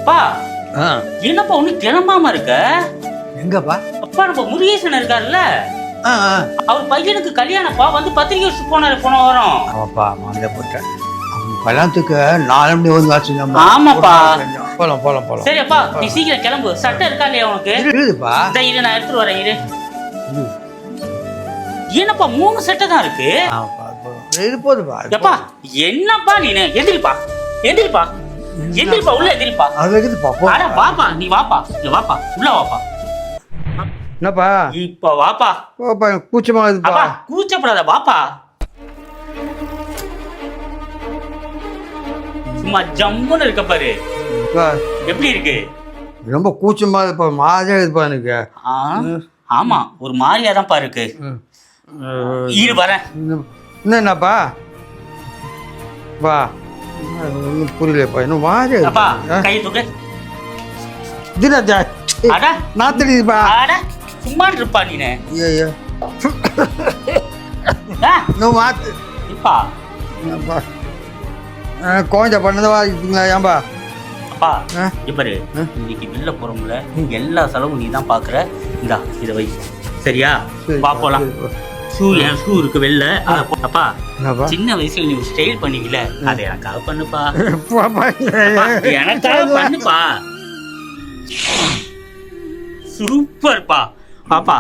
பா என்னப்பா ஒண்ணு கிளம்பாம இருக்க? எங்கப்பா? அப்பா நம்ம முருகேசன் இருக்காருல்ல, அவர் பையனுக்கு கல்யாணப்பா, வந்து பத்திரிக்கை வச்சு போனாரு போன வாரம். ஆமாப்பா, மாந்தே போட்டேன். கல்யாணத்துக்கு 4 மணி வந்து ஆச்சுங்க. ஆமாப்பா, போலாம் போலாம் போலாம். சரிப்பா, நீ சீக்கிரம் கிளம்பு. சட்டை இருக்கா இல்லையா உனக்கு? இருக்குதுப்பா. இரு, நான் எடுத்துட்டு வரேன். இரு. என்னப்பா 3 சட்டை தான் இருக்கு? இது போதுப்பா. எப்பா என்னப்பா நீனு? எந்திரிப்பா எந்திரிப்பா எந்திரிப்பா, உள்ள எந்திரிப்பா. அது இருக்குதுப்பா. அட வாப்பா, நீ வாப்பா, இல்ல வாப்பா, உள்ள வாப்பா. என்னப்பா? இப்ப வாப்பா. வாப்பா, கூச்சமா இருக்குப்பா. கூச்சப்படாத, வாப்பா. சும்மா ஜம்முன்னு இருக்க பாரு. எப்படி இருக்கு? ரொம்ப கூச்சமா இருக்குப்பா, மாதிரியா இருக்குப்பா எனக்கு. ஆமா, ஒரு மாதிரியா தான் பா இருக்கு. இரு வரேன். என்னப்பா? வா, புரியலப்பா, இன்னும் மாதிரியா கை தூக்கு. அட நான் தெரியுதுப்பா. அட சும்மா இருப்பா நீனு. ஐயோ இன்னும் மாத்து இப்பா. கோஞ்ச பண்ணதவா இருக்கீங்களா? ஏன்பா? அப்பா இப்பரு, இன்னைக்கு வெளில போறோம்ல, எல்லா செலவும் நீ தான் பாக்குற. இந்தா இதை வை, சரியா? வா போலாம். ஷூ, என் ஷூ இருக்கு வெளில. அப்பா, சின்ன வயசுல நீ ஸ்டைல் பண்ணிக்கல, அதை எனக்காக பண்ணுப்பா. எனக்காக பண்ணுப்பா. சூப்பர்ப்பா. பாப்பா